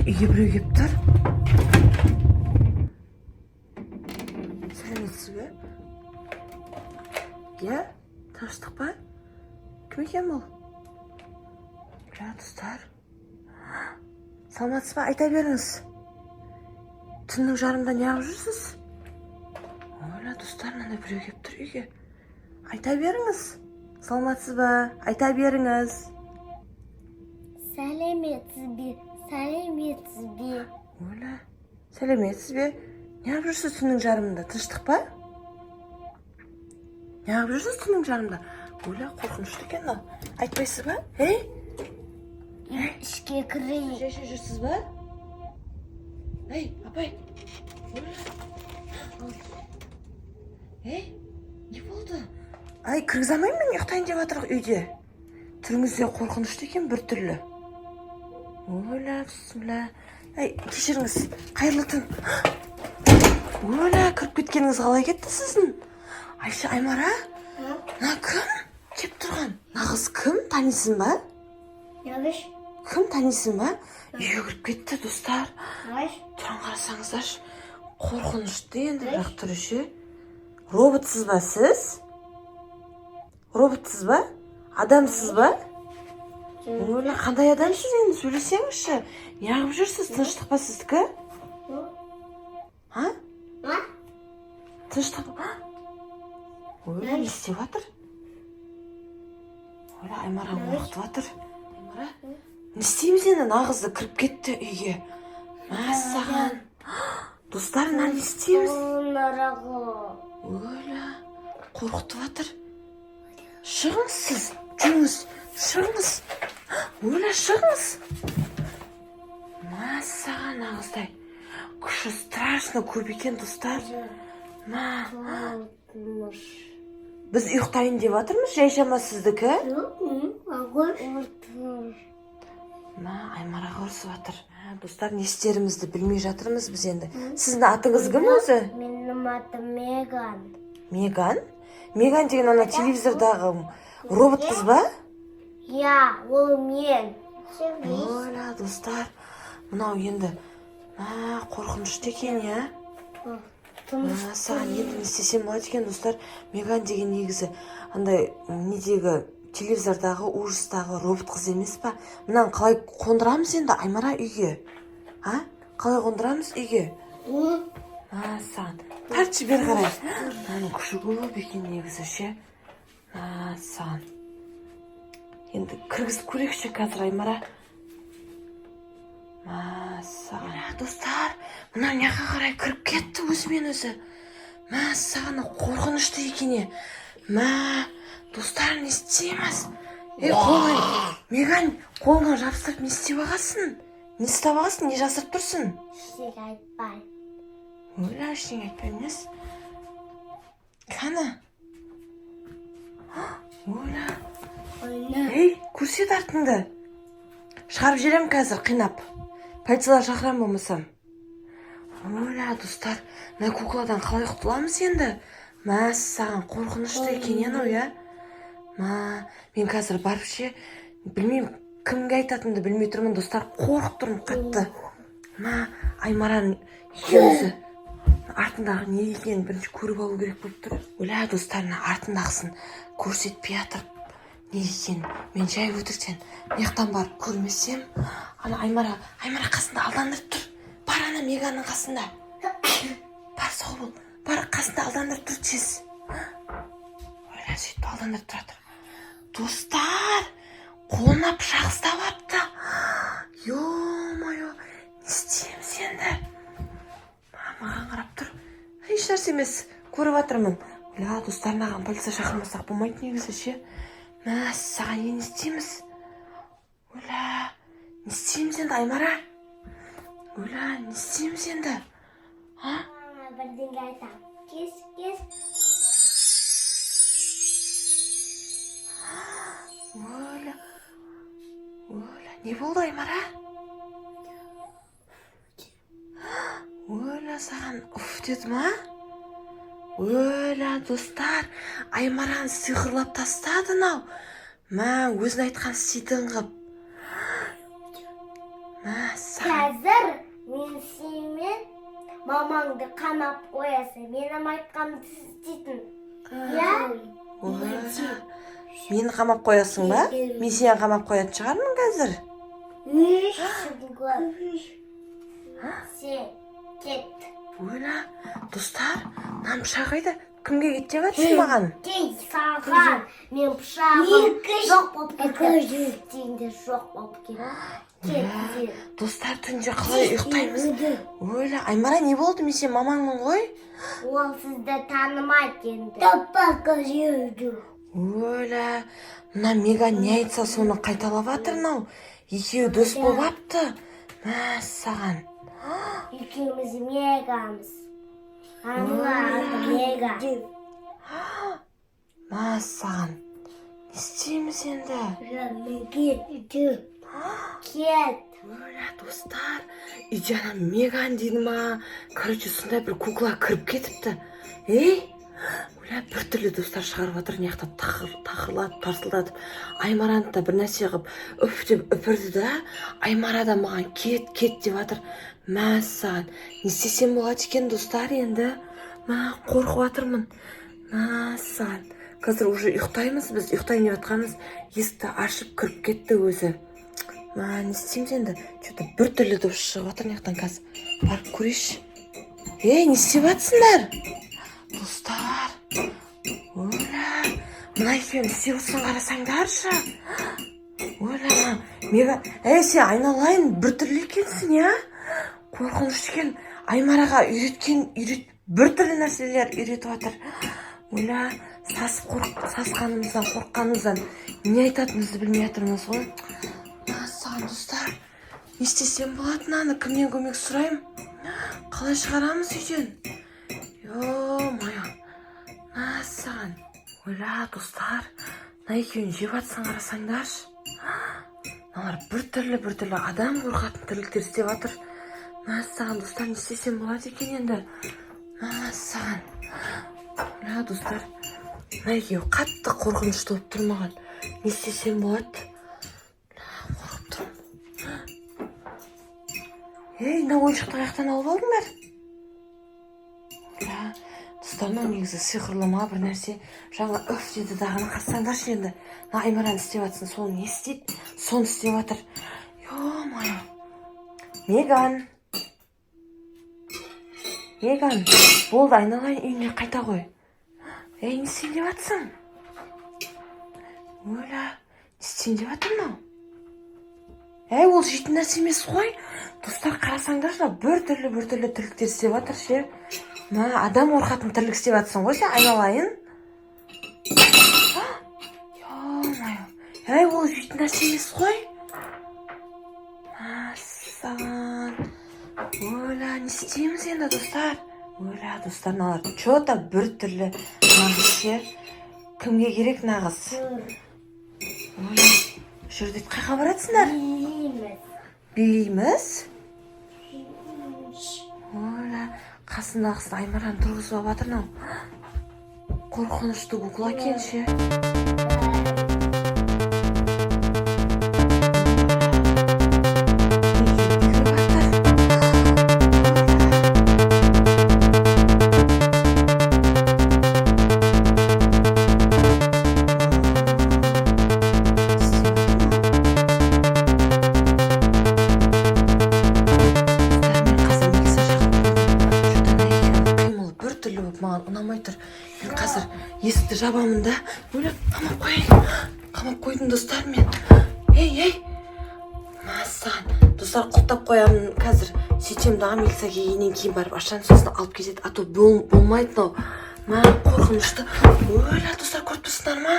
үйге біреу келіп тұр. Сәлеметсіз бе? Иә, тыныштық па? Кім екен бұл? Бля, достар. Саламатсыз ба? Айта беріңіз. Түннің жарымда не қылып жүрсіз? Ойла, достар, мынандай біреу келіп тұр үйге. Айта беріңіз. Саламатсыз ба? Айта беріңіз. Сәлеметсіз бе? Сәлеметсіз бе? Ойла, сәлеметсіз бе? Не қылып жүрсіз түннің жарымында? Тыныштық па? Не қылып жүрсіз түннің жарымда? Ойла, қорқынышты екен мынау. Айтпайсыз ба? Ішке кірейін. Шеше жүрсіз ба? Апай. Не болды? Кіргізе алмаймын мен, ұйықтайын деп жатырық үйде. Түріңізде қорқынышты екен бір түрлі. Ойла, бісміллә. Кешіріңіз, қайырлы түн. Ойла, кіріп кеткеніңіз қалай кетті сіздің? Айша, Аймара? На кім? Кеп тұрған. Нағыз кім? Танисың ба? Нағыш? Кім танисың ба? Үйге кіріп кетті, достар. Нағыш? Тұран қарасаңыздар, қорқынышты енді бірақ түрі ше. Роботсыз ба сіз? Роботсыз ба? Адамсыз ба? Ойла, қандай адамсыз енді, сөйлесеңізші. Неғып жүрсіз, тыныштық па сіздікі? Тыныштық па? Ойла, не істеп жатыр? Ойла, Аймараң оқытып жатыр. Аймара, не істейміз енді, нағызды кіріп кетті үйге. Мәссаған. Достар, не істейміз? Ойла, қорқытып жатыр. Шығыңыз сіз, жүріңіз, шығыңыз. Ойла, шығыңыз. Мәссаған, нағыздай. Күші страшно көп екен, достар. Біз ұйықтайын деп жатырмыз, жай шама сіздікі? Аймараға ұрсып жатыр. Достар, не істерімізді білмей жатырмыз біз енді. Сіздің атыңыз кім өзі? Менің атым Меган. Меган? Меган деген ана телевизордағы робот қыз ба? Я, ол мен. Ойла, достар, мынау енді қорқынышты екен, я? Саған енді не істесем болады екен, достар. Меган деген негізі андай недегі телевизордағы ужастағы робот қыз емес па? Мынаны қалай қондырамыз енді Аймара үйге? Қалай қондырамыз үйге? Саған тартшы бер қарай. Мынаның күші көп екен негізі ше. Саған енді кіргізіп көрейікші қазір Аймара. Саған достар, мына неға қарай кіріп кетті өзімен өзі. Саған қорқынышты екене. Достар, не істейміз? Меган, қолыңа жабыстырып не істеп ағасың? Не істеп ағасың, не жасырып тұрсың? Ештеңе айтпай. Ойла, ештеңе айтпай емес. Қана? Ойла. Көрсет артыңды. Шығарып жерем қазір, қинап. Полициялар шақырам болмасам. Ойла, достар, мына кукладан қалай құтыламыз енді? Саған қорқынышты екен анау, я? Мен қазір барып ше, білмеймін, кімге айтатынды білмей тұрмын, достар, қорқып тұрмын қатты. Аймараның екеумізі артындағы не екенін бірінші көріп алу керек болып тұр. Ойла, достарына артындағысын көрсетпей жатырып не екенін мен жай өтіріктен мияқтан барып көрмесем, ана Аймара қасында алдандырып тұр. Бар ана Меганның қасында. Бар сол бол. Бар қасында алдандырып тұр тез. Ойла, сөйтіп алдандырып тұратыр. Достар, қолына пышақ ұстап апты. Ё-мое, не істейміз енді? Маған қарап тұр. Еш нәрсе емес, көріп жатырмын. Ойла, достар, маған полиция шақырмасақ болмайды негізі ше. Саған не істейміз? Ойла, не істейміз енді Аймара? Ойла, не істейміз енді? Бірдеңе айтам. Кес. Ойла, не болды Аймара? Ойла, саған ұф деді ма? Ойла, достар, Аймараны сиқырлап тастады нау. Өзін айтқан істейтін қып. Саған. мамаңды қамап қоясың. Менің айтқанымды істейтін. Я? Мені қамап қоясың ба? Мен сені қамап қоятын шығармын қазір. Сен кет. Ойла, достар, мына пышақ қайда? Кімге кет деп жатсың маған? Кет саған. Мен пышағым жоқ болып кетті. Сен де жоқ болып кетті. Достар, түнде қалай ұйықтаймыз? Ойла, Аймара, не болды? Мен сен мамаңмын ғой? Ол сізді танымайды енді. Таппақа жүрді. Ойла, мына Меган не айтса соны қайталап жатыр мынау. Екеуі дос болып апты. Мәссаған. Екеуміз Мегамыз. Аты Меган. Мәссаған. Не істейміз енді? Кет. Ойла, достар, үйде ана Меган дейді ма? Короче, сондай бір кукла кіріп кетіпті. Ойла, біртүрлі достар шығарып жатыр, неяқта тақырлатып, тарсылдатып. Аймараны да бір нәрсе қылып үф деп үпірді да, Аймара да маған кет деп жатыр. Мәссаған, не істесем болады екен достар енді? Қорқып жатырмын. Мәссаған. Қазір уже ұйықтаймыз, біз ұйықтайын деп жатқанымыз, есікті ашып кіріп кетті өзі. Не істейміз енді? Что-то біртүрлі дыбыс шығып жатыр неяқтан қазір. Барып көрейінші. Не істеп жатсыңдар? Достар, ойла, мына екеуін істеп отырсын қарасаңдаршы. Ойла, Меган, сен айналайын біртүрлі екенсің, я? Қорқынышты екен. Аймараға біртүрлі нәрселер үйретіп жатыр. Ойла, сасқанымыздан, қорыққанымыздан не айтатынымызды білмей жатырмыз ғой. Мәссаған, достар, не істесем болады мынаны? Кімнен көмек сұраймын? Қалай шығарамыз үйден? Йо-майо, мәссаған. Ойла, достар, мына екеуін жеп жатсаң қарасаңдаршы. Мыналар біртүрлі адам қорқатын тірліктер істеп жатыр. Мәссаған, достар, не істесем болады екен енді? Мәссаған. Ойла, достар, мына екеуі қатты қорқынышты болып тұр маған. Не істесем болады? Қорқып тұрмын. Мына ойыншықты қаяқтан алып алдыңдар? Ойла, достар, мынау негізі сиқырлы ма бір нәрсе. Жаңа үф деді дағыны қарасаңдаршы енді. Мына Аймараны істеп жатсын, соны не істейді? Соны істеп жатыр. Йо-майо. Меган, болды, айналайын, үйіне қайта қой. Не істейін деп жатсың? Ойла, не істейін деп жатыр мынау? Ол жейтін нәрсе емес қой. Достар, қарасаңдаршы, біртүрлі тірліктер істеп жатыр ше. Адам қорқатын тірлік істеп жатсың ғой сен, айналайын. Йо-майо. Ол жейтін нәрсе емес қой. Мәссаған. Ойла, не істейміз енді, достар? Ойла, достар, мыналар что-то біртүрлі нағыз ше. Кімге керек нағыз? Ойла, жүрдет қайқа баратсыңдар? Билейміз? Ойла, қасындағысын Аймараны тұрғызып алып жатыр мынау. Қорқынышты кукла екен ше. Маған ұнамай тұр. Мен қазір есікті жабамын да. Ойлап, қамап қойдым достар мен. Мәссаған. Достар, құлттап қоямын қазір. Сөйтсем дағы Мелиса келгеннен кейін барып ашан сосын алып кетеді. А то болмайды мынау. Қорқынышты. Ойла, достар, көріп тұрсыңдар ма?